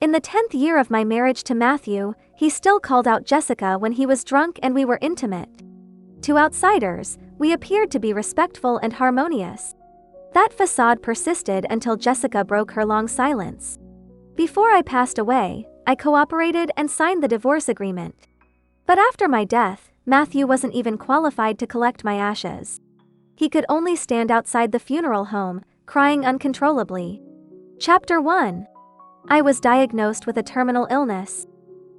In the 10th year of my marriage to Matthew, he still called out Jessica when he was drunk and we were intimate. To outsiders, we appeared to be respectful and harmonious. That facade persisted until Jessica broke her long silence. Before I passed away, I cooperated and signed the divorce agreement. But after my death, Matthew wasn't even qualified to collect my ashes. He could only stand outside the funeral home, crying uncontrollably. Chapter 1. I was diagnosed with a terminal illness.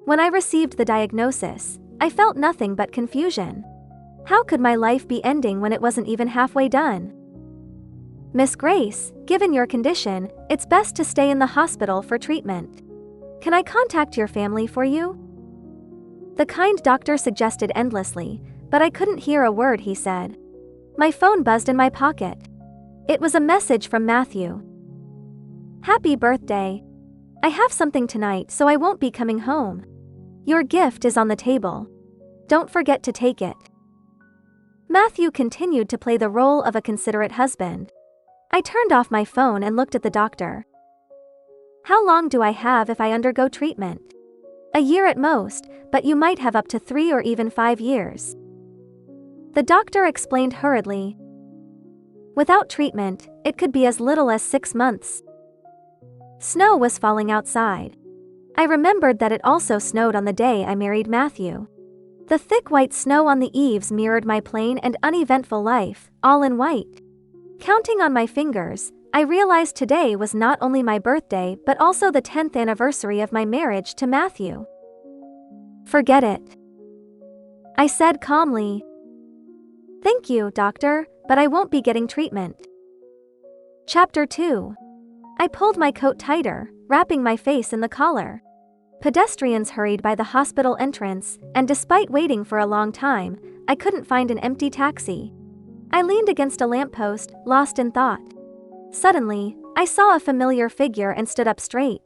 When I received the diagnosis, I felt nothing but confusion. How could my life be ending when it wasn't even halfway done? Miss Grace, given your condition, it's best to stay in the hospital for treatment. Can I contact your family for you? The kind doctor suggested endlessly, but I couldn't hear a word he said. My phone buzzed in my pocket. It was a message from Matthew. Happy birthday. I have something tonight, so I won't be coming home. Your gift is on the table. Don't forget to take it. Matthew continued to play the role of a considerate husband. I turned off my phone and looked at the doctor. How long do I have if I undergo treatment? A year at most, but you might have up to 3 or even 5 years. The doctor explained hurriedly. Without treatment, it could be as little as 6 months. Snow was falling outside. I remembered that it also snowed on the day I married Matthew. The thick white snow on the eaves mirrored my plain and uneventful life, all in white. Counting on my fingers, I realized today was not only my birthday but also the 10th anniversary of my marriage to Matthew. Forget it, I said calmly. Thank you, doctor, but I won't be getting treatment. Chapter 2. I pulled my coat tighter, wrapping my face in the collar. Pedestrians hurried by the hospital entrance, and despite waiting for a long time, I couldn't find an empty taxi. I leaned against a lamppost, lost in thought. Suddenly, I saw a familiar figure and stood up straight.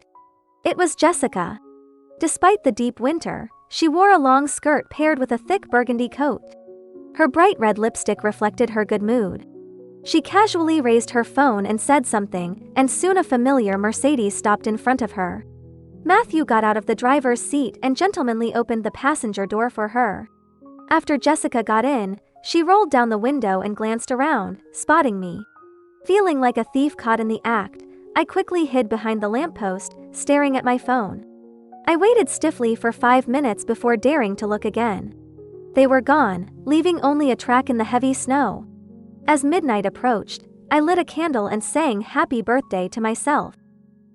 It was Jessica. Despite the deep winter, she wore a long skirt paired with a thick burgundy coat. Her bright red lipstick reflected her good mood. She casually raised her phone and said something, and soon a familiar Mercedes stopped in front of her. Matthew got out of the driver's seat and gentlemanly opened the passenger door for her. After Jessica got in, she rolled down the window and glanced around, spotting me. Feeling like a thief caught in the act, I quickly hid behind the lamppost, staring at my phone. I waited stiffly for 5 minutes before daring to look again. They were gone, leaving only a track in the heavy snow. As midnight approached, I lit a candle and sang happy birthday to myself.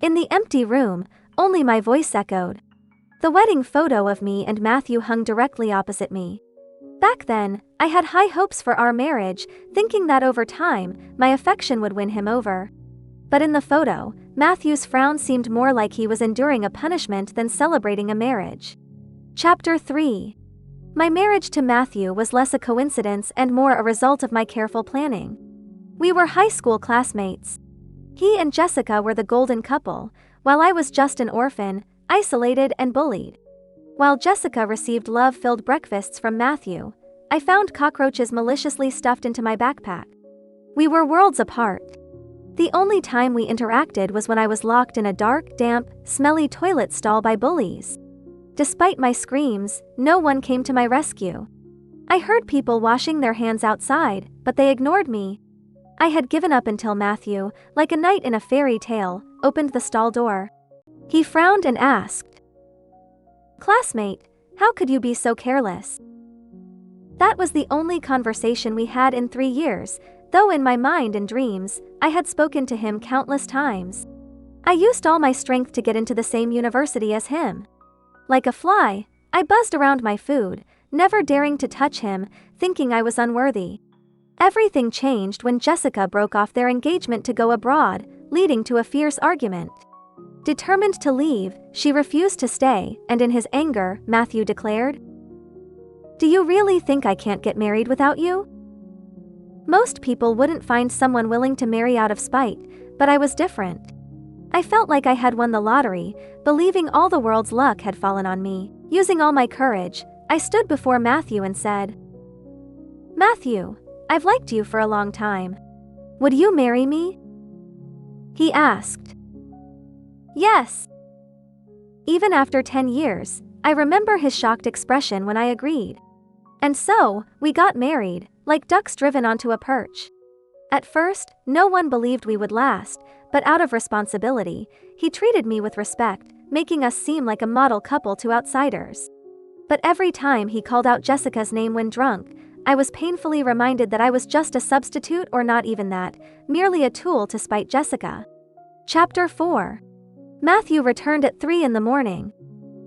In the empty room, only my voice echoed. The wedding photo of me and Matthew hung directly opposite me. Back then, I had high hopes for our marriage, thinking that over time, my affection would win him over. But in the photo, Matthew's frown seemed more like he was enduring a punishment than celebrating a marriage. Chapter 3. My marriage to Matthew was less a coincidence and more a result of my careful planning. We were high school classmates. He and Jessica were the golden couple, while I was just an orphan, isolated and bullied. While Jessica received love-filled breakfasts from Matthew, I found cockroaches maliciously stuffed into my backpack. We were worlds apart. The only time we interacted was when I was locked in a dark, damp, smelly toilet stall by bullies. Despite my screams, no one came to my rescue. I heard people washing their hands outside, but they ignored me. I had given up until Matthew, like a knight in a fairy tale, opened the stall door. He frowned and asked, "Classmate, how could you be so careless?" That was the only conversation we had in 3 years, though in my mind and dreams, I had spoken to him countless times. I used all my strength to get into the same university as him. Like a fly, I buzzed around my food, never daring to touch him, thinking I was unworthy. Everything changed when Jessica broke off their engagement to go abroad, leading to a fierce argument. Determined to leave, she refused to stay, and in his anger, Matthew declared, "Do you really think I can't get married without you?" Most people wouldn't find someone willing to marry out of spite, but I was different. I felt like I had won the lottery, believing all the world's luck had fallen on me. Using all my courage, I stood before Matthew and said, "Matthew, I've liked you for a long time. Would you marry me?" He asked. "Yes." Even after 10 years, I remember his shocked expression when I agreed. And so, we got married, like ducks driven onto a perch. At first, no one believed we would last, but out of responsibility, he treated me with respect, making us seem like a model couple to outsiders. But every time he called out Jessica's name when drunk, I was painfully reminded that I was just a substitute, or not even that, merely a tool to spite Jessica. Chapter 4. Matthew returned at 3 in the morning.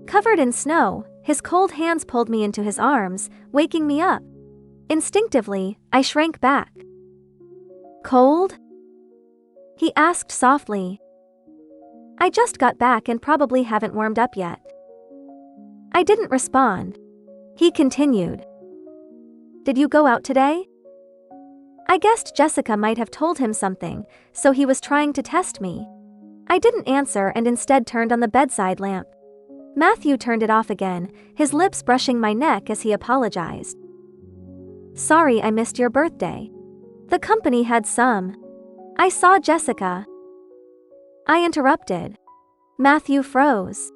Covered in snow, his cold hands pulled me into his arms, waking me up. Instinctively, I shrank back. "Cold?" he asked softly. "I just got back and probably haven't warmed up yet." I didn't respond. He continued. "Did you go out today?" I guessed Jessica might have told him something, so he was trying to test me. I didn't answer and instead turned on the bedside lamp. Matthew turned it off again, his lips brushing my neck as he apologized. "Sorry I missed your birthday. The company had some. I saw Jessica." I interrupted. Matthew froze.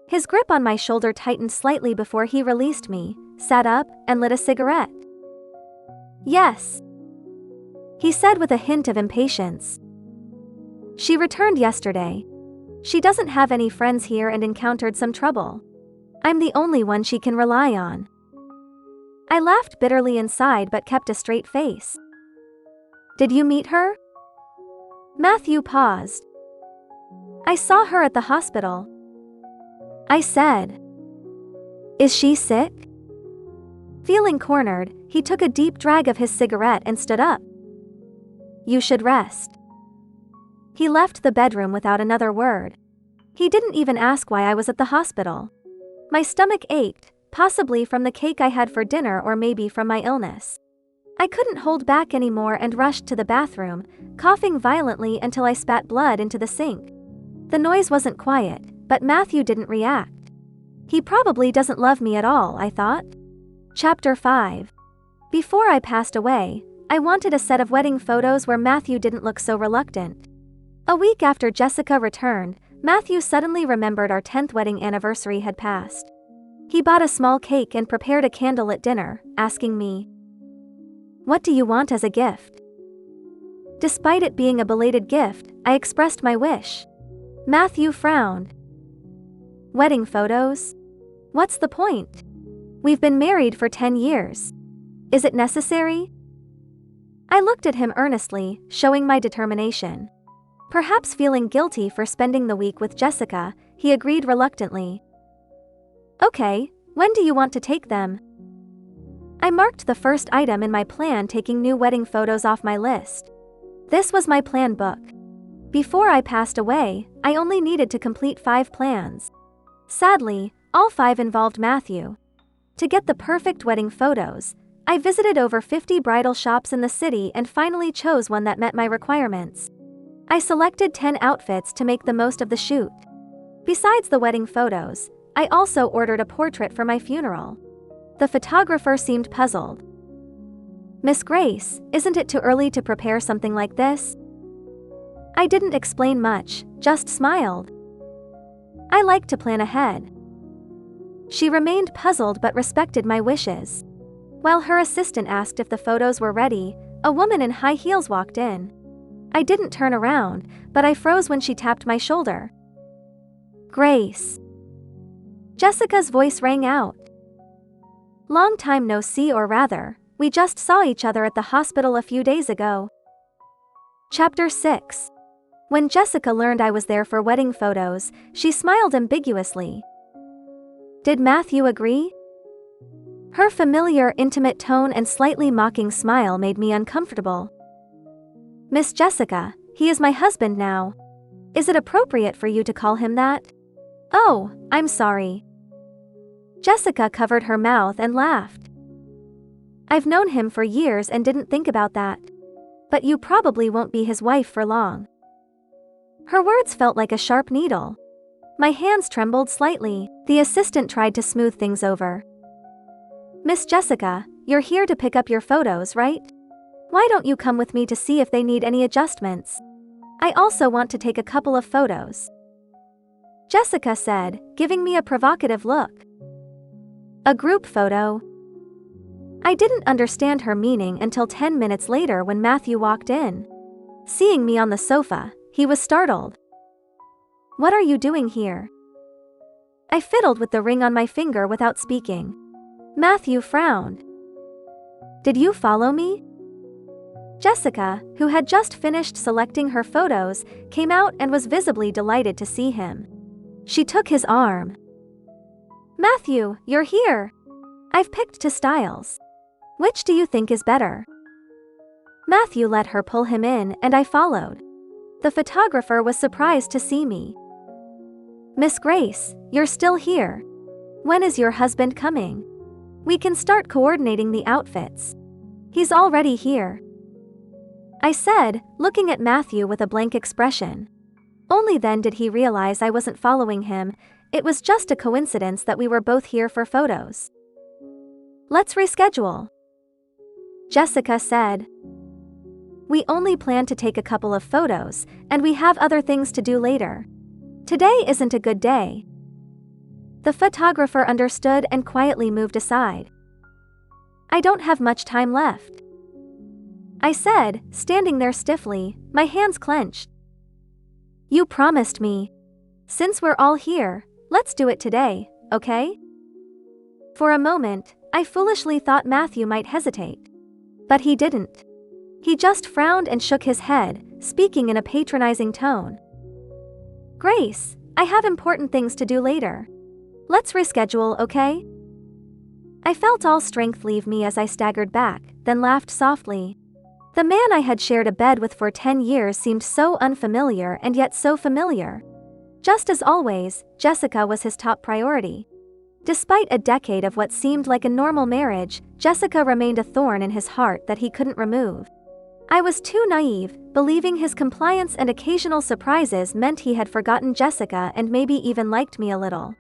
His grip on my shoulder tightened slightly before he released me, sat up, and lit a cigarette. "Yes," he said with a hint of impatience. "She returned yesterday. She doesn't have any friends here and encountered some trouble. I'm the only one she can rely on." I laughed bitterly inside but kept a straight face. "Did you meet her?" Matthew paused. "I saw her at the hospital," I said. "Is she sick?" Feeling cornered, he took a deep drag of his cigarette and stood up. "You should rest." He left the bedroom without another word. He didn't even ask why I was at the hospital. My stomach ached, possibly from the cake I had for dinner or maybe from my illness. I couldn't hold back anymore and rushed to the bathroom, coughing violently until I spat blood into the sink. The noise wasn't quiet, but Matthew didn't react. He probably doesn't love me at all, I thought. Chapter 5. Before I passed away, I wanted a set of wedding photos where Matthew didn't look so reluctant. A week after Jessica returned, Matthew suddenly remembered our 10th wedding anniversary had passed. He bought a small cake and prepared a candlelit dinner, asking me, "What do you want as a gift?" Despite it being a belated gift, I expressed my wish. Matthew frowned. "Wedding photos? What's the point? We've been married for 10 years. Is it necessary?" I looked at him earnestly, showing my determination. Perhaps feeling guilty for spending the week with Jessica, he agreed reluctantly. "Okay, when do you want to take them?" I marked the first item in my plan, taking new wedding photos off my list. This was my plan book. Before I passed away, I only needed to complete 5 plans. Sadly, all 5 involved Matthew. To get the perfect wedding photos, I visited over 50 bridal shops in the city and finally chose one that met my requirements. I selected 10 outfits to make the most of the shoot. Besides the wedding photos, I also ordered a portrait for my funeral. The photographer seemed puzzled. "Miss Grace, isn't it too early to prepare something like this?" I didn't explain much, just smiled. I like to plan ahead. She remained puzzled but respected my wishes. While her assistant asked if the photos were ready, a woman in high heels walked in. I didn't turn around, but I froze when she tapped my shoulder. "Grace." Jessica's voice rang out. "Long time no see, or rather, we just saw each other at the hospital a few days ago." Chapter 6. When Jessica learned I was there for wedding photos, she smiled ambiguously. "Did Matthew agree?" Her familiar, intimate tone and slightly mocking smile made me uncomfortable. "Miss Jessica, he is my husband now. Is it appropriate for you to call him that?" "Oh, I'm sorry." Jessica covered her mouth and laughed. "I've known him for years and didn't think about that. But you probably won't be his wife for long." Her words felt like a sharp needle. My hands trembled slightly. The assistant tried to smooth things over. "Miss Jessica, you're here to pick up your photos, right? Why don't you come with me to see if they need any adjustments? I also want to take a couple of photos." Jessica said, giving me a provocative look. A group photo? I didn't understand her meaning until 10 minutes later when Matthew walked in. Seeing me on the sofa, he was startled. What are you doing here? I fiddled with the ring on my finger without speaking. Matthew frowned. Did you follow me? Jessica, who had just finished selecting her photos, came out and was visibly delighted to see him. She took his arm. Matthew, you're here. I've picked 2 styles. Which do you think is better? Matthew let her pull him in and I followed. The photographer was surprised to see me. Miss Grace, you're still here. When is your husband coming? We can start coordinating the outfits. He's already here, I said, looking at Matthew with a blank expression. Only then did he realize I wasn't following him. It was just a coincidence that we were both here for photos. Let's reschedule, Jessica said. We only plan to take a couple of photos, and we have other things to do later. Today isn't a good day. The photographer understood and quietly moved aside. I don't have much time left, I said, standing there stiffly, my hands clenched. You promised me. Since we're all here, let's do it today, okay? For a moment, I foolishly thought Matthew might hesitate. But he didn't. He just frowned and shook his head, speaking in a patronizing tone. Grace, I have important things to do later. Let's reschedule, okay? I felt all strength leave me as I staggered back, then laughed softly. The man I had shared a bed with for 10 years seemed so unfamiliar and yet so familiar. Just as always, Jessica was his top priority. Despite a decade of what seemed like a normal marriage, Jessica remained a thorn in his heart that he couldn't remove. I was too naive, believing his compliance and occasional surprises meant he had forgotten Jessica and maybe even liked me a little.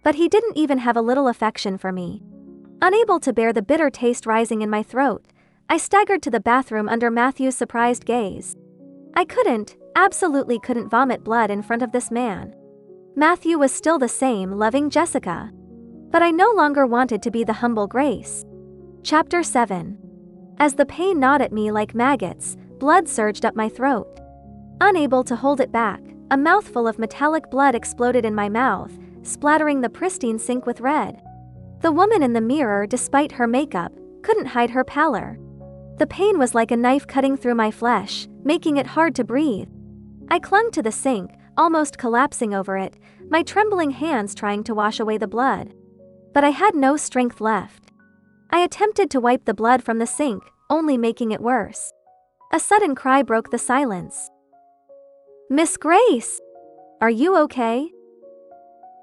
But he didn't even have a little affection for me. Unable to bear the bitter taste rising in my throat, I staggered to the bathroom under Matthew's surprised gaze. I absolutely couldn't vomit blood in front of this man. Matthew was still the same loving Jessica. But I no longer wanted to be the humble Grace. Chapter 7. As the pain gnawed at me like maggots, blood surged up my throat. Unable to hold it back, a mouthful of metallic blood exploded in my mouth, splattering the pristine sink with red. The woman in the mirror, despite her makeup, couldn't hide her pallor. The pain was like a knife cutting through my flesh, making it hard to breathe. I clung to the sink, almost collapsing over it, my trembling hands trying to wash away the blood. But I had no strength left. I attempted to wipe the blood from the sink, only making it worse. A sudden cry broke the silence. Miss Grace! Are you okay?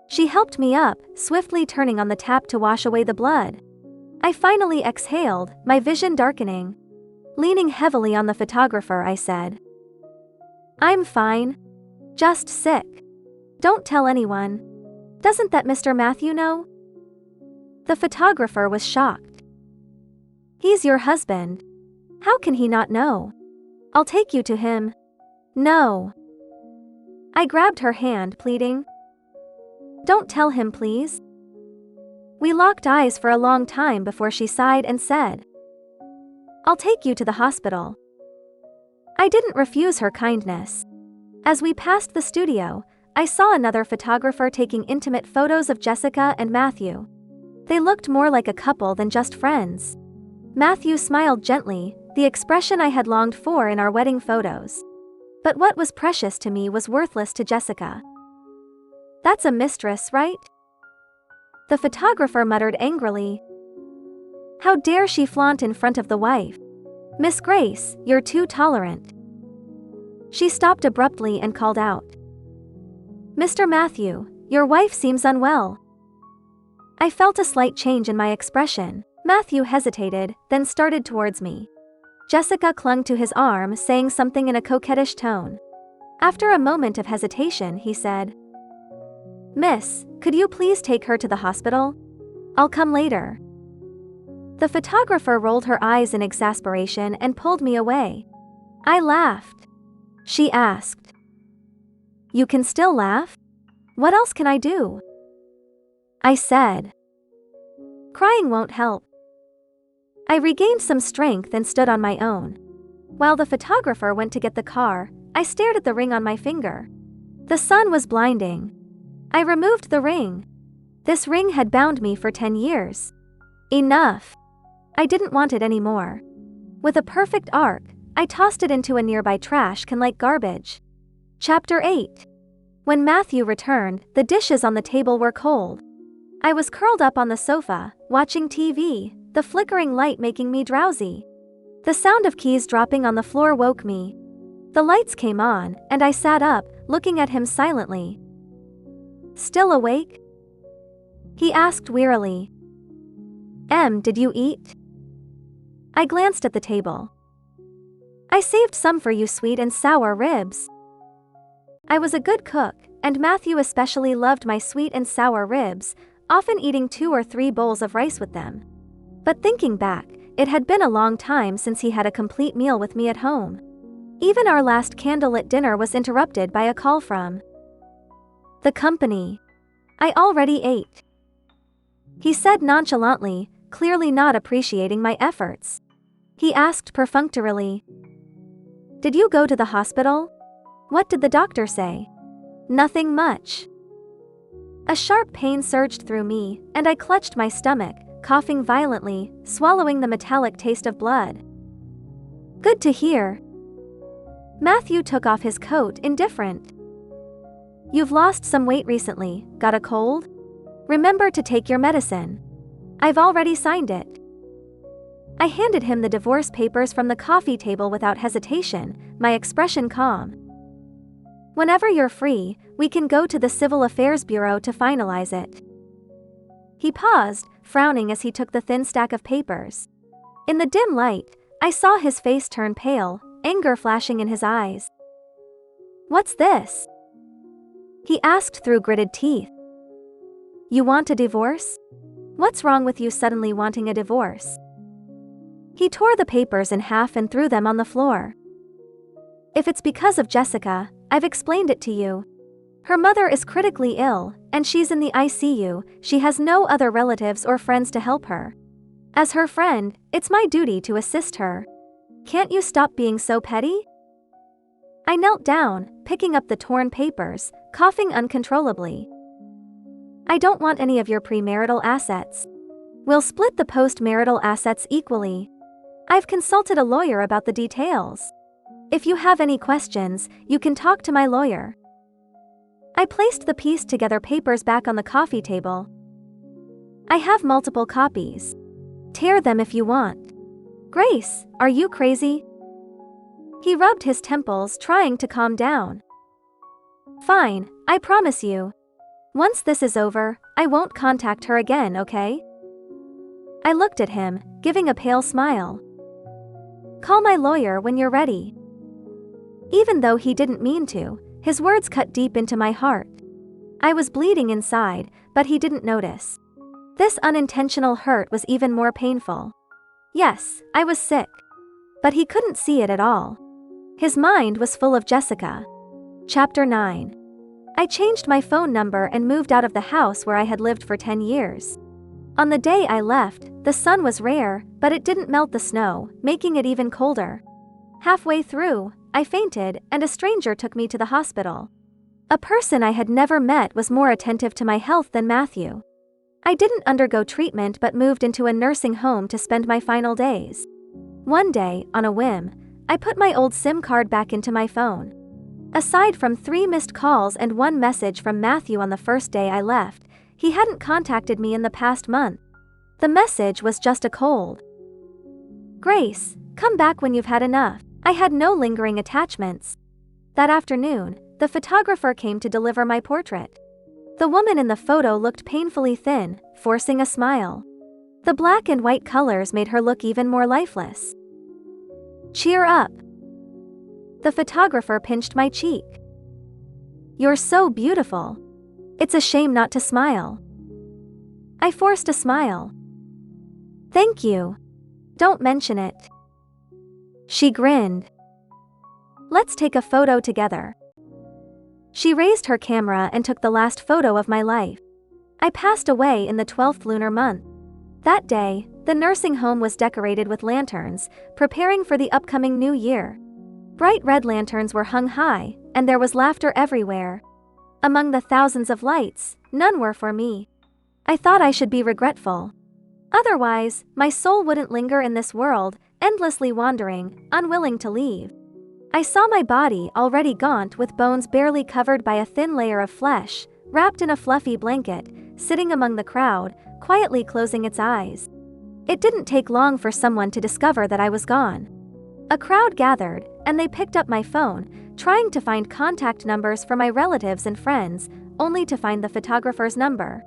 She helped me up, swiftly turning on the tap to wash away the blood. I finally exhaled, my vision darkening. Leaning heavily on the photographer, I said, I'm fine. Just sick. Don't tell anyone. Doesn't that Mr. Matthew know? The photographer was shocked. He's your husband. How can he not know? I'll take you to him. No. I grabbed her hand, pleading. Don't tell him, please. We locked eyes for a long time before she sighed and said, I'll take you to the hospital. I didn't refuse her kindness. As we passed the studio, I saw another photographer taking intimate photos of Jessica and Matthew. They looked more like a couple than just friends. Matthew smiled gently, the expression I had longed for in our wedding photos. But what was precious to me was worthless to Jessica. That's a mistress, right? The photographer muttered angrily. How dare she flaunt in front of the wife? Miss Grace, you're too tolerant. She stopped abruptly and called out. Mr. Matthew, your wife seems unwell. I felt a slight change in my expression. Matthew hesitated, then started towards me. Jessica clung to his arm, saying something in a coquettish tone. After a moment of hesitation, he said, Miss, could you please take her to the hospital? I'll come later. The photographer rolled her eyes in exasperation and pulled me away. I laughed. She asked, You can still laugh? What else can I do? I said. Crying won't help. I regained some strength and stood on my own. While the photographer went to get the car, I stared at the ring on my finger. The sun was blinding. I removed the ring. This ring had bound me for 10 years. Enough. I didn't want it anymore. With a perfect arc, I tossed it into a nearby trash can like garbage. Chapter 8. When Matthew returned, the dishes on the table were cold. I was curled up on the sofa, watching TV, the flickering light making me drowsy. The sound of keys dropping on the floor woke me. The lights came on, and I sat up, looking at him silently. Still awake? He asked wearily. Did you eat? I glanced at the table. I saved some for you, sweet and sour ribs. I was a good cook, and Matthew especially loved my sweet and sour ribs, often eating 2 or 3 bowls of rice with them. But thinking back, it had been a long time since he had a complete meal with me at home. Even our last candlelit dinner was interrupted by a call from the company. I already ate. He said nonchalantly, clearly not appreciating my efforts. He asked perfunctorily, Did you go to the hospital? What did the doctor say? Nothing much. A sharp pain surged through me, and I clutched my stomach, coughing violently, swallowing the metallic taste of blood. Good to hear. Matthew took off his coat, indifferent. You've lost some weight recently, got a cold? Remember to take your medicine. I've already signed it. I handed him the divorce papers from the coffee table without hesitation, my expression calm. Whenever you're free, we can go to the Civil Affairs Bureau to finalize it. He paused, frowning as he took the thin stack of papers. In the dim light, I saw his face turn pale, anger flashing in his eyes. What's this? He asked through gritted teeth. You want a divorce? What's wrong with you suddenly wanting a divorce? He tore the papers in half and threw them on the floor. If it's because of Jessica, I've explained it to you. Her mother is critically ill, and she's in the ICU. She has no other relatives or friends to help her. As her friend, it's my duty to assist her. Can't you stop being so petty? I knelt down, picking up the torn papers, coughing uncontrollably. I don't want any of your premarital assets. We'll split the post-marital assets equally. I've consulted a lawyer about the details. If you have any questions, you can talk to my lawyer. I placed the pieced together papers back on the coffee table. I have multiple copies. Tear them if you want. Grace, are you crazy? He rubbed his temples, trying to calm down. Fine, I promise you. Once this is over, I won't contact her again, okay? I looked at him, giving a pale smile. Call my lawyer when you're ready. Even though he didn't mean to, his words cut deep into my heart. I was bleeding inside, but he didn't notice. This unintentional hurt was even more painful. Yes, I was sick. But he couldn't see it at all. His mind was full of Jessica. Chapter 9. I changed my phone number and moved out of the house where I had lived for 10 years. On the day I left, the sun was rare, but it didn't melt the snow, making it even colder. Halfway through, I fainted, and a stranger took me to the hospital. A person I had never met was more attentive to my health than Matthew. I didn't undergo treatment but moved into a nursing home to spend my final days. One day, on a whim, I put my old SIM card back into my phone. Aside from 3 missed calls and 1 message from Matthew on the first day I left, he hadn't contacted me in the past month. The message was just a cold. Grace, come back when you've had enough. I had no lingering attachments. That afternoon, the photographer came to deliver my portrait. The woman in the photo looked painfully thin, forcing a smile. The black and white colors made her look even more lifeless. Cheer up. The photographer pinched my cheek. You're so beautiful. It's a shame not to smile. I forced a smile. Thank you. Don't mention it. She grinned. Let's take a photo together. She raised her camera and took the last photo of my life. I passed away in the 12th lunar month. That day, the nursing home was decorated with lanterns, preparing for the upcoming new year. Bright red lanterns were hung high, and there was laughter everywhere. Among the thousands of lights, none were for me. I thought I should be regretful. Otherwise, my soul wouldn't linger in this world, endlessly wandering, unwilling to leave. I saw my body already gaunt with bones barely covered by a thin layer of flesh, wrapped in a fluffy blanket, sitting among the crowd, quietly closing its eyes. It didn't take long for someone to discover that I was gone. A crowd gathered, and they picked up my phone, trying to find contact numbers for my relatives and friends, only to find the photographer's number.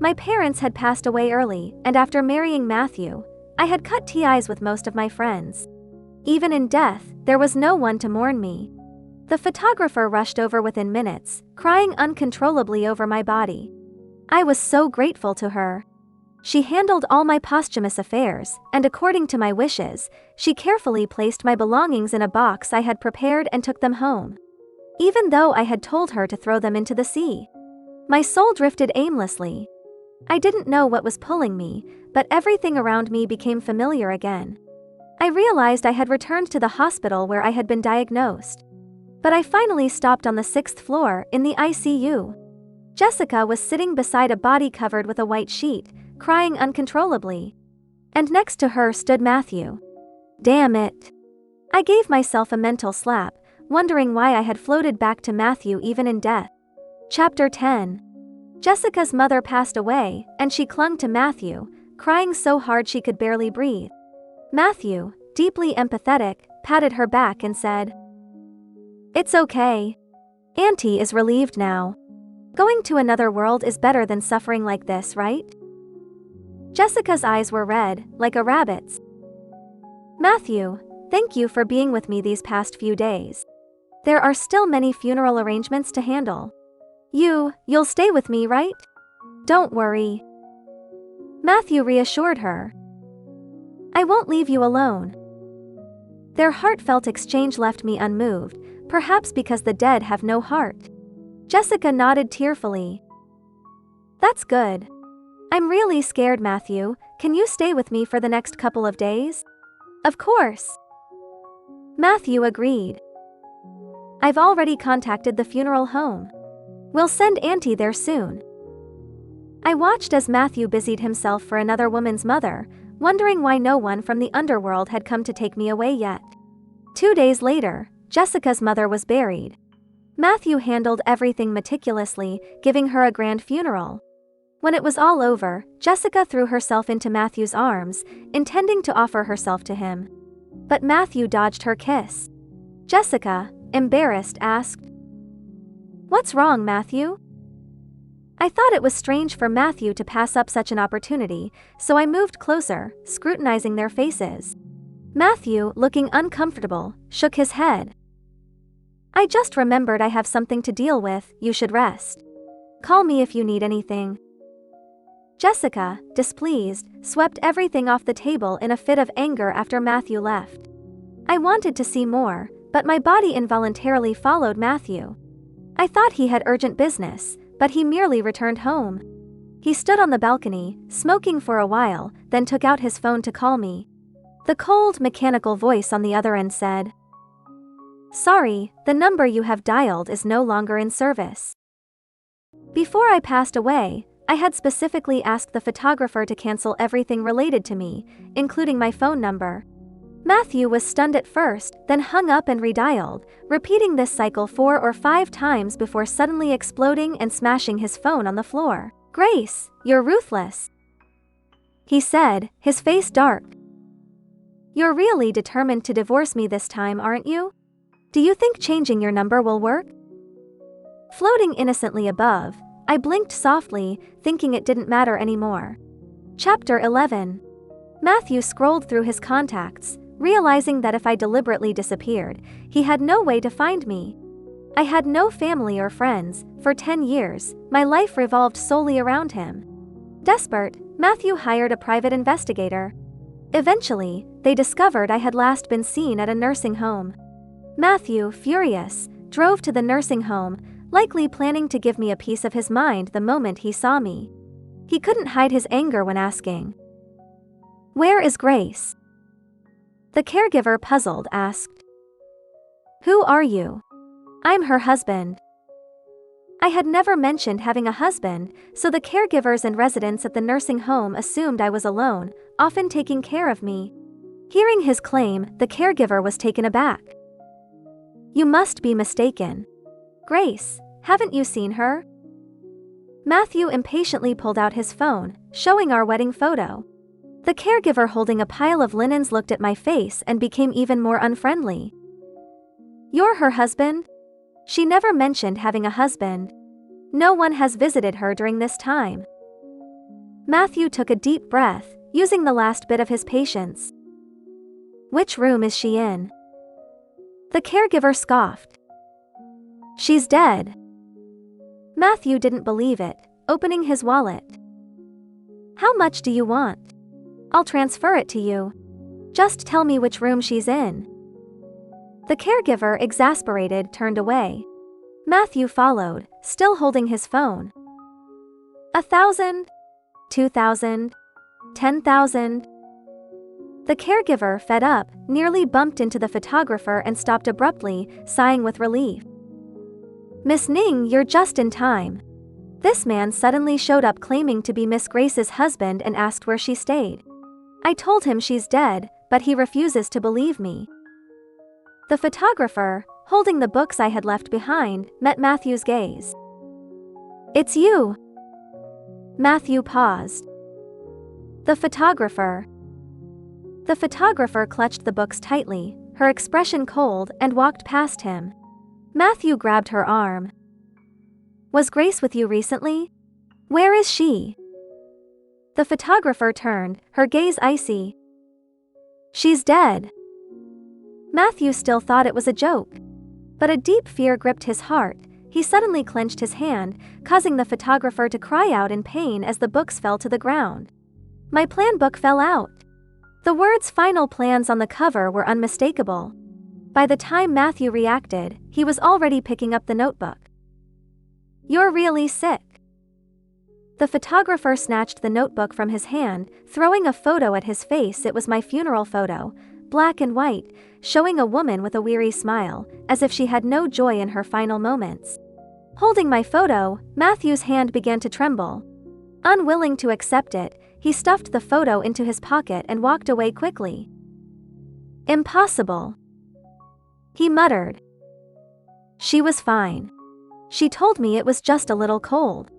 My parents had passed away early, and after marrying Matthew, I had cut ties with most of my friends. Even in death, there was no one to mourn me. The photographer rushed over within minutes, crying uncontrollably over my body. I was so grateful to her. She handled all my posthumous affairs, and according to my wishes, she carefully placed my belongings in a box I had prepared and took them home. Even though I had told her to throw them into the sea. My soul drifted aimlessly. I didn't know what was pulling me, but everything around me became familiar again. I realized I had returned to the hospital where I had been diagnosed. But I finally stopped on the 6th floor, in the ICU. Jessica was sitting beside a body covered with a white sheet, crying uncontrollably. And next to her stood Matthew. Damn it. I gave myself a mental slap, wondering why I had floated back to Matthew even in death. Chapter 10. Jessica's mother passed away, and she clung to Matthew, crying so hard she could barely breathe. Matthew, deeply empathetic, patted her back and said, "It's okay. Auntie is relieved now. Going to another world is better than suffering like this, right?" Jessica's eyes were red, like a rabbit's. "Matthew, thank you for being with me these past few days. There are still many funeral arrangements to handle. You'll stay with me, right? Don't worry." Matthew reassured her. "I won't leave you alone." Their heartfelt exchange left me unmoved, perhaps because the dead have no heart. Jessica nodded tearfully. "That's good. I'm really scared, Matthew. Can you stay with me for the next couple of days?" "Of course." Matthew agreed. "I've already contacted the funeral home. We'll send Auntie there soon." I watched as Matthew busied himself for another woman's mother, wondering why no one from the underworld had come to take me away yet. 2 days later, Jessica's mother was buried. Matthew handled everything meticulously, giving her a grand funeral. When it was all over, Jessica threw herself into Matthew's arms, intending to offer herself to him. But Matthew dodged her kiss. Jessica, embarrassed, asked, "What's wrong, Matthew?" I thought it was strange for Matthew to pass up such an opportunity, so I moved closer, scrutinizing their faces. Matthew, looking uncomfortable, shook his head. "I just remembered I have something to deal with. You should rest. Call me if you need anything." Jessica, displeased, swept everything off the table in a fit of anger after Matthew left. I wanted to see more, but my body involuntarily followed Matthew. I thought he had urgent business, but he merely returned home. He stood on the balcony, smoking for a while, then took out his phone to call me. The cold, mechanical voice on the other end said, "Sorry, the number you have dialed is no longer in service." Before I passed away, I had specifically asked the photographer to cancel everything related to me, including my phone number. Matthew was stunned at first, then hung up and redialed, repeating this cycle 4 or 5 times before suddenly exploding and smashing his phone on the floor. "Grace, you're ruthless," he said, his face dark. "You're really determined to divorce me this time, aren't you? Do you think changing your number will work?" Floating innocently above, I blinked softly, thinking it didn't matter anymore. Chapter 11. Matthew scrolled through his contacts, realizing that if I deliberately disappeared, he had no way to find me. I had no family or friends. For 10 years, my life revolved solely around him. Desperate, Matthew hired a private investigator. Eventually, they discovered I had last been seen at a nursing home. Matthew, furious, drove to the nursing home, likely planning to give me a piece of his mind the moment he saw me. He couldn't hide his anger when asking, "Where is Grace?" The caregiver, puzzled, asked, "Who are you?" "I'm her husband." I had never mentioned having a husband, so the caregivers and residents at the nursing home assumed I was alone, often taking care of me. Hearing his claim, the caregiver was taken aback. "You must be mistaken. Grace, haven't you seen her?" Matthew impatiently pulled out his phone, showing our wedding photo. The caregiver, holding a pile of linens, looked at my face and became even more unfriendly. "You're her husband?" She never mentioned having a husband. No one has visited her during this time. Matthew took a deep breath, using the last bit of his patience. "Which room is she in?" The caregiver scoffed. "She's dead." Matthew didn't believe it, opening his wallet. "How much do you want? I'll transfer it to you. Just tell me which room she's in." The caregiver, exasperated, turned away. Matthew followed, still holding his phone. 1,000? 2,000? 10,000? The caregiver, fed up, nearly bumped into the photographer and stopped abruptly, sighing with relief. "Miss Ning, you're just in time." This man suddenly showed up, claiming to be Miss Grace's husband, and asked where she stayed. I told him she's dead, but he refuses to believe me. The photographer, holding the books I had left behind, met Matthew's gaze. "It's you." Matthew paused. The photographer." The photographer clutched the books tightly, her expression cold, and walked past him. Matthew grabbed her arm. "Was Grace with you recently? Where is she?" The photographer turned, her gaze icy. "She's dead." Matthew still thought it was a joke. But a deep fear gripped his heart. He suddenly clenched his hand, causing the photographer to cry out in pain as the books fell to the ground. My plan book fell out. The words "Final Plans" on the cover were unmistakable. By the time Matthew reacted, he was already picking up the notebook. "You're really sick." The photographer snatched the notebook from his hand, throwing a photo at his face. It was my funeral photo, black and white, showing a woman with a weary smile, as if she had no joy in her final moments. Holding my photo, Matthew's hand began to tremble. Unwilling to accept it, he stuffed the photo into his pocket and walked away quickly. "Impossible," he muttered. "She was fine. She told me it was just a little cold.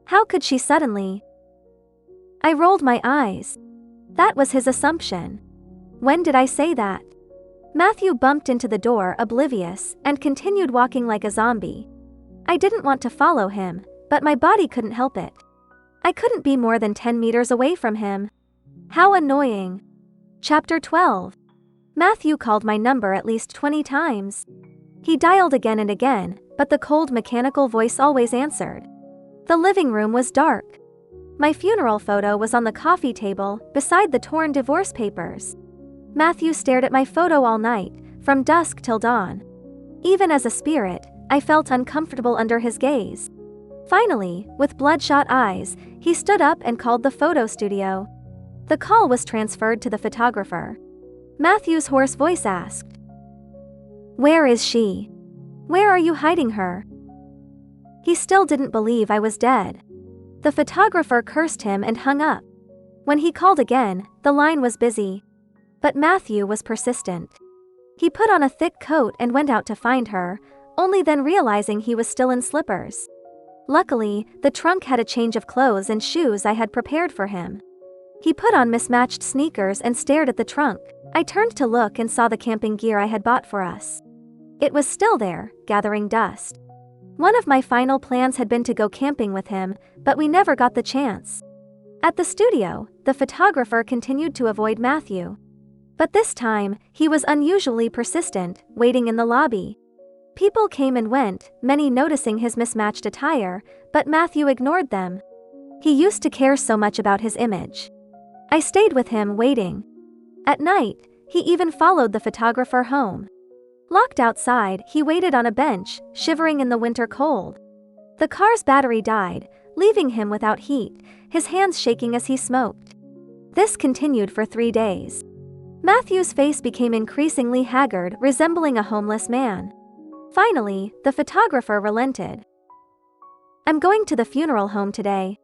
How could she suddenly?" I rolled my eyes. That was his assumption. When did I say that? Matthew bumped into the door, oblivious, and continued walking like a zombie. I didn't want to follow him, but my body couldn't help it. I couldn't be more than 10 meters away from him. How annoying. Chapter 12. Matthew called my number at least 20 times. He dialed again and again, but the cold mechanical voice always answered. The living room was dark. My funeral photo was on the coffee table, beside the torn divorce papers. Matthew stared at my photo all night, from dusk till dawn. Even as a spirit, I felt uncomfortable under his gaze. Finally, with bloodshot eyes, he stood up and called the photo studio. The call was transferred to the photographer. Matthew's hoarse voice asked, "Where is she? Where are you hiding her?" He still didn't believe I was dead. The photographer cursed him and hung up. When he called again, the line was busy. But Matthew was persistent. He put on a thick coat and went out to find her, only then realizing he was still in slippers. Luckily, the trunk had a change of clothes and shoes I had prepared for him. He put on mismatched sneakers and stared at the trunk. I turned to look and saw the camping gear I had bought for us. It was still there, gathering dust. One of my final plans had been to go camping with him, but we never got the chance. At the studio, the photographer continued to avoid Matthew. But this time, he was unusually persistent, waiting in the lobby. People came and went, many noticing his mismatched attire, but Matthew ignored them. He used to care so much about his image. I stayed with him, waiting. At night, he even followed the photographer home. Locked outside, he waited on a bench, shivering in the winter cold. The car's battery died, leaving him without heat, his hands shaking as he smoked. This continued for 3 days. Matthew's face became increasingly haggard, resembling a homeless man. Finally, the photographer relented. "I'm going to the funeral home today.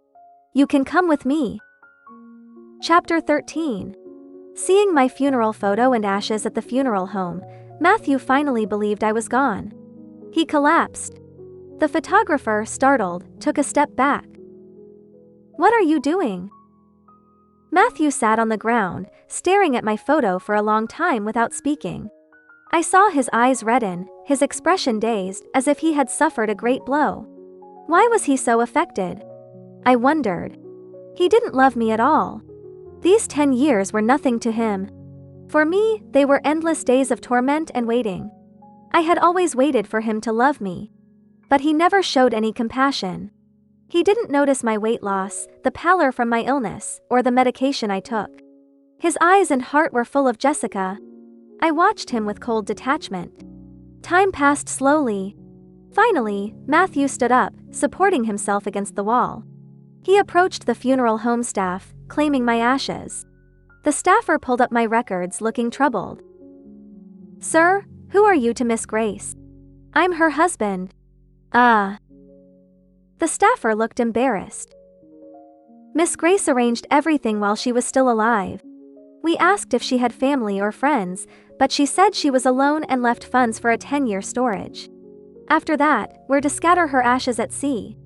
You can come with me." Chapter 13. Seeing my funeral photo and ashes at the funeral home, Matthew finally believed I was gone. He collapsed. The photographer, startled, took a step back. "What are you doing?" Matthew sat on the ground, staring at my photo for a long time without speaking. I saw his eyes redden, his expression dazed, as if he had suffered a great blow. Why was he so affected? I wondered. He didn't love me at all. These 10 years were nothing to him. For me, they were endless days of torment and waiting. I had always waited for him to love me. But he never showed any compassion. He didn't notice my weight loss, the pallor from my illness, or the medication I took. His eyes and heart were full of Jessica. I watched him with cold detachment. Time passed slowly. Finally, Matthew stood up, supporting himself against the wall. He approached the funeral home staff, claiming my ashes. The staffer pulled up my records, looking troubled. "Sir, who are you to Miss Grace?" "I'm her husband." "Ah." The staffer looked embarrassed. "Miss Grace arranged everything while she was still alive. We asked if she had family or friends, but she said she was alone and left funds for a 10-year storage. After that, we're to scatter her ashes at sea.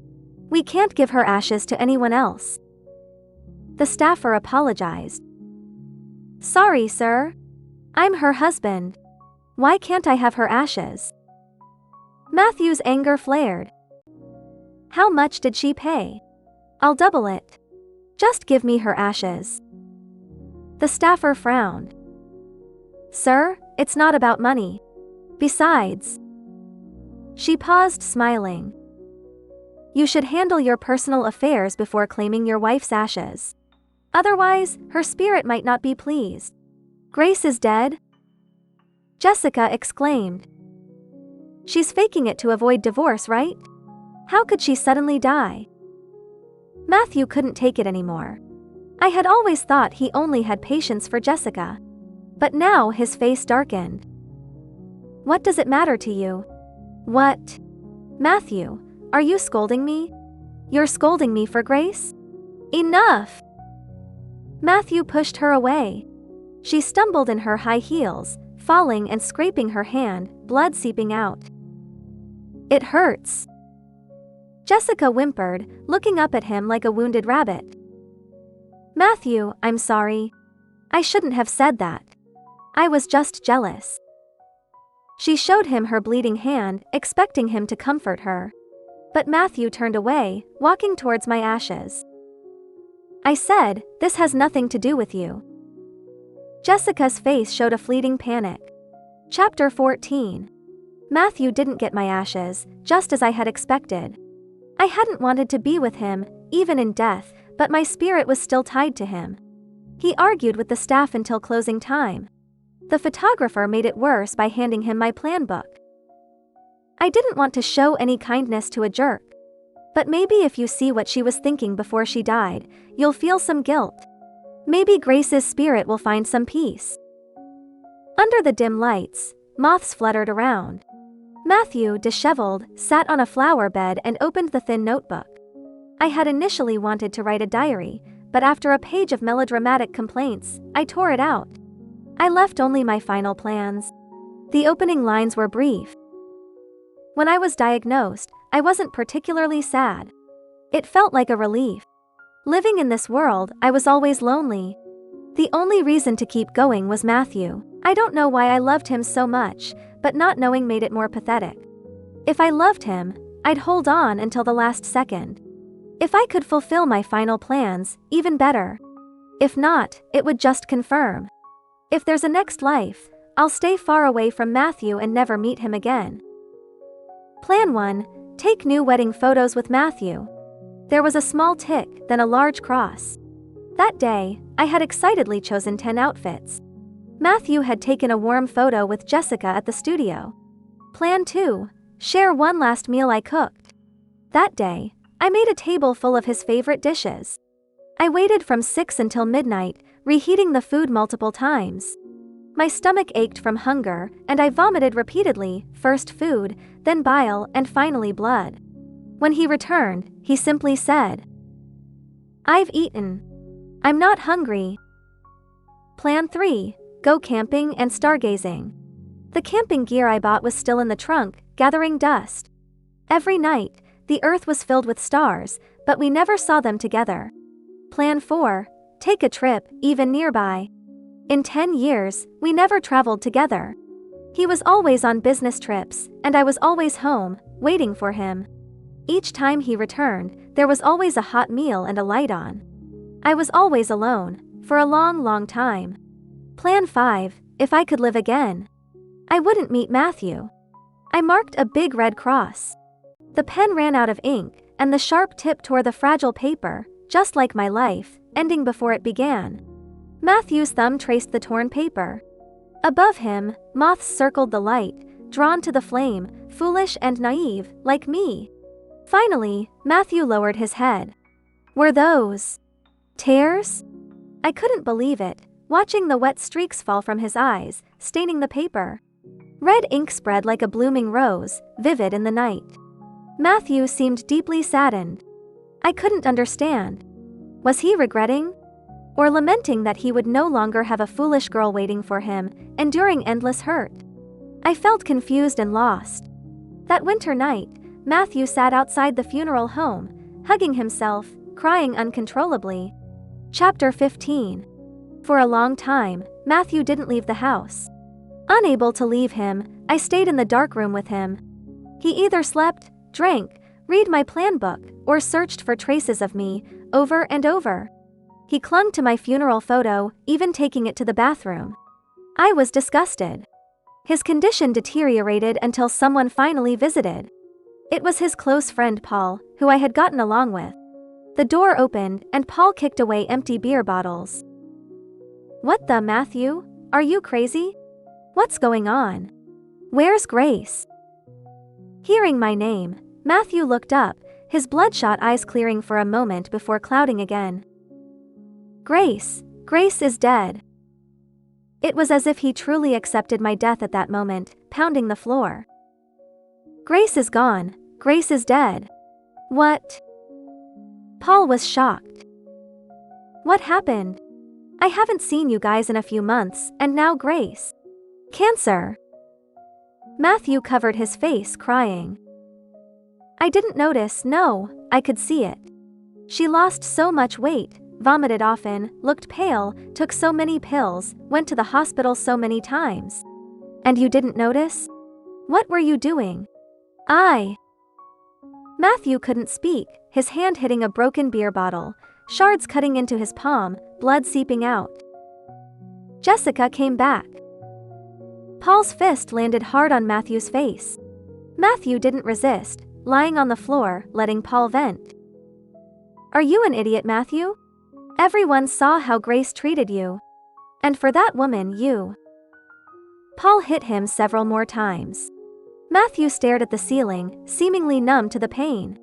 We can't give her ashes to anyone else." The staffer apologized. "Sorry, sir. I'm her husband. Why can't I have her ashes?" Matthew's anger flared. "How much did she pay? I'll double it. Just give me her ashes." The staffer frowned. "Sir, it's not about money. Besides..." She paused, smiling. "You should handle your personal affairs before claiming your wife's ashes. Otherwise, her spirit might not be pleased." "Grace is dead?" Jessica exclaimed. "She's faking it to avoid divorce, right? How could she suddenly die?" Matthew couldn't take it anymore. I had always thought he only had patience for Jessica. But now his face darkened. "What does it matter to you?" "What? Matthew, are you scolding me? You're scolding me for Grace? Enough!" Matthew pushed her away. She stumbled in her high heels, falling and scraping her hand, blood seeping out. "It hurts." Jessica whimpered, looking up at him like a wounded rabbit. "Matthew, I'm sorry. I shouldn't have said that. I was just jealous." She showed him her bleeding hand, expecting him to comfort her. But Matthew turned away, walking towards my ashes. I said, "This has nothing to do with you." Jessica's face showed a fleeting panic. Chapter 14. Matthew didn't get my ashes, just as I had expected. I hadn't wanted to be with him, even in death, but my spirit was still tied to him. He argued with the staff until closing time. The photographer made it worse by handing him my plan book. I didn't want to show any kindness to a jerk. But maybe if you see what she was thinking before she died, you'll feel some guilt. Maybe Grace's spirit will find some peace. Under the dim lights, moths fluttered around. Matthew, disheveled, sat on a flower bed and opened the thin notebook. I had initially wanted to write a diary, but after a page of melodramatic complaints, I tore it out. I left only my final plans. The opening lines were brief. When I was diagnosed, I wasn't particularly sad. It felt like a relief. Living in this world, I was always lonely. The only reason to keep going was Matthew. I don't know why I loved him so much, but not knowing made it more pathetic. If I loved him, I'd hold on until the last second. If I could fulfill my final plans, even better. If not, it would just confirm. If there's a next life, I'll stay far away from Matthew and never meet him again. Plan 1. Take new wedding photos with Matthew. There was a small tick, then a large cross. That day, I had excitedly chosen 10 outfits. Matthew had taken a warm photo with Jessica at the studio. Plan 2. Share one last meal I cooked. That day, I made a table full of his favorite dishes. I waited from 6 until midnight, reheating the food multiple times. My stomach ached from hunger, and I vomited repeatedly, first food, then bile, and finally blood. When he returned, he simply said, "I've eaten. I'm not hungry." Plan 3. Go camping and stargazing. The camping gear I bought was still in the trunk, gathering dust. Every night, the earth was filled with stars, but we never saw them together. Plan 4. Take a trip, even nearby. In 10 years, we never traveled together. He was always on business trips, and I was always home, waiting for him. Each time he returned, there was always a hot meal and a light on. I was always alone, for a long, long time. Plan 5. If I could live again. I wouldn't meet Matthew. I marked a big red cross. The pen ran out of ink, and the sharp tip tore the fragile paper, just like my life, ending before it began. Matthew's thumb traced the torn paper. Above him, moths circled the light, drawn to the flame, foolish and naive, like me. Finally, Matthew lowered his head. Were those tears? I couldn't believe it, watching the wet streaks fall from his eyes, staining the paper. Red ink spread like a blooming rose, vivid in the night. Matthew seemed deeply saddened. I couldn't understand. Was he regretting? Or lamenting that he would no longer have a foolish girl waiting for him, enduring endless hurt? I felt confused and lost. That winter night, Matthew sat outside the funeral home, hugging himself, crying uncontrollably. Chapter 15. For a long time, Matthew didn't leave the house. Unable to leave him, I stayed in the dark room with him. He either slept, drank, read my plan book, or searched for traces of me, over and over. He clung to my funeral photo, even taking it to the bathroom. I was disgusted. His condition deteriorated until someone finally visited. It was his close friend Paul, who I had gotten along with. The door opened, and Paul kicked away empty beer bottles. "What the, Matthew? Are you crazy? What's going on? Where's Grace?" Hearing my name, Matthew looked up, his bloodshot eyes clearing for a moment before clouding again. Grace is dead." It was as if he truly accepted my death at that moment, pounding the floor. "Grace is gone. Grace is dead." "What?" Paul was shocked. "What happened? I haven't seen you guys in a few months, and now Grace. Cancer." Matthew covered his face, crying. "I didn't notice, no, I could see it. She lost so much weight, vomited often, looked pale, took so many pills, went to the hospital so many times. And you didn't notice? What were you doing?" Matthew couldn't speak, his hand hitting a broken beer bottle, shards cutting into his palm, blood seeping out. Jessica came back. Paul's fist landed hard on Matthew's face. Matthew didn't resist, lying on the floor, letting Paul vent. "Are you an idiot, Matthew? Everyone saw how Grace treated you. And for that woman, you..." Paul hit him several more times. Matthew stared at the ceiling, seemingly numb to the pain.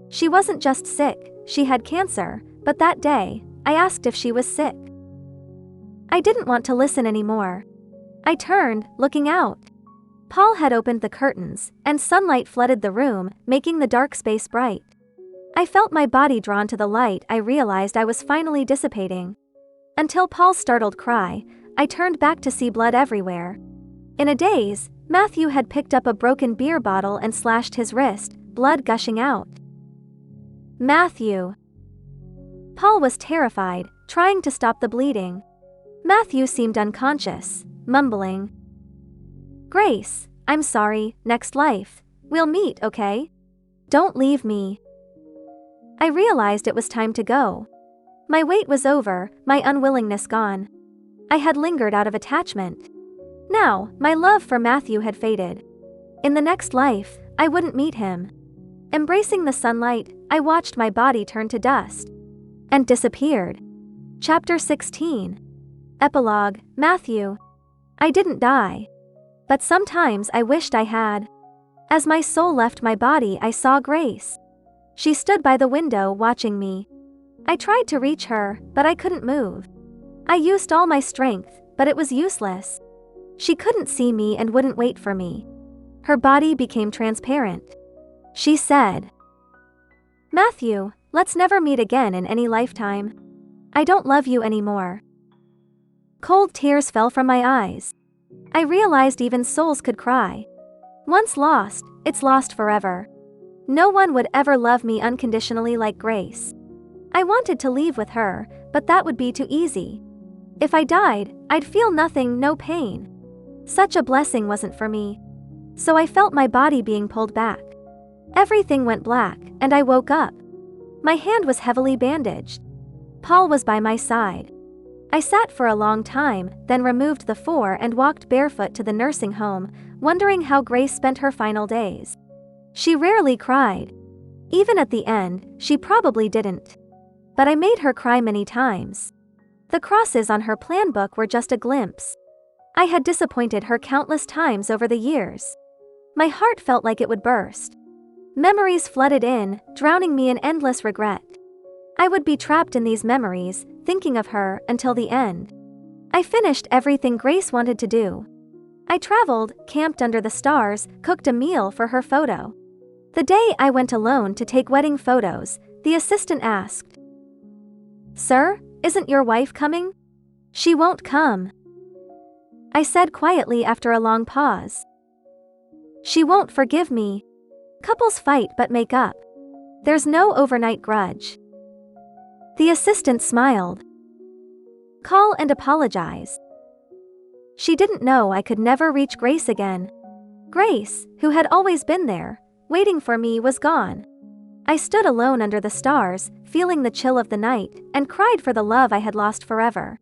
"She wasn't just sick, she had cancer, but that day, I asked if she was sick." I didn't want to listen anymore. I turned, looking out. Paul had opened the curtains, and sunlight flooded the room, making the dark space bright. I felt my body drawn to the light I realized I was finally dissipating. Until Paul's startled cry, I turned back to see blood everywhere. In a daze, Matthew had picked up a broken beer bottle and slashed his wrist, blood gushing out. "Matthew!" Paul was terrified, trying to stop the bleeding. Matthew seemed unconscious, mumbling, "Grace, I'm sorry, next life. We'll meet, okay? Don't leave me." I realized it was time to go. My wait was over, my unwillingness gone. I had lingered out of attachment. Now, my love for Matthew had faded. In the next life, I wouldn't meet him. Embracing the sunlight, I watched my body turn to dust. And disappeared. Chapter 16. Epilogue, Matthew. I didn't die. But sometimes I wished I had. As my soul left my body, I saw Grace. She stood by the window watching me. I tried to reach her, but I couldn't move. I used all my strength, but it was useless. She couldn't see me and wouldn't wait for me. Her body became transparent. She said, "Matthew, let's never meet again in any lifetime. I don't love you anymore." Cold tears fell from my eyes. I realized even souls could cry. Once lost, it's lost forever. No one would ever love me unconditionally like Grace. I wanted to leave with her, but that would be too easy. If I died, I'd feel nothing, no pain. Such a blessing wasn't for me. So I felt my body being pulled back. Everything went black, and I woke up. My hand was heavily bandaged. Paul was by my side. I sat for a long time, then removed the 4 and walked barefoot to the nursing home, wondering how Grace spent her final days. She rarely cried. Even at the end, she probably didn't. But I made her cry many times. The crosses on her plan book were just a glimpse. I had disappointed her countless times over the years. My heart felt like it would burst. Memories flooded in, drowning me in endless regret. I would be trapped in these memories, thinking of her until the end. I finished everything Grace wanted to do. I traveled, camped under the stars, cooked a meal for her photo. The day I went alone to take wedding photos, the assistant asked, "Sir, isn't your wife coming?" "She won't come," I said quietly after a long pause. "She won't forgive me. Couples fight but make up. There's no overnight grudge." The assistant smiled. "Call and apologize." She didn't know I could never reach Grace again. Grace, who had always been there, waiting for me, was gone. I stood alone under the stars, feeling the chill of the night, and cried for the love I had lost forever.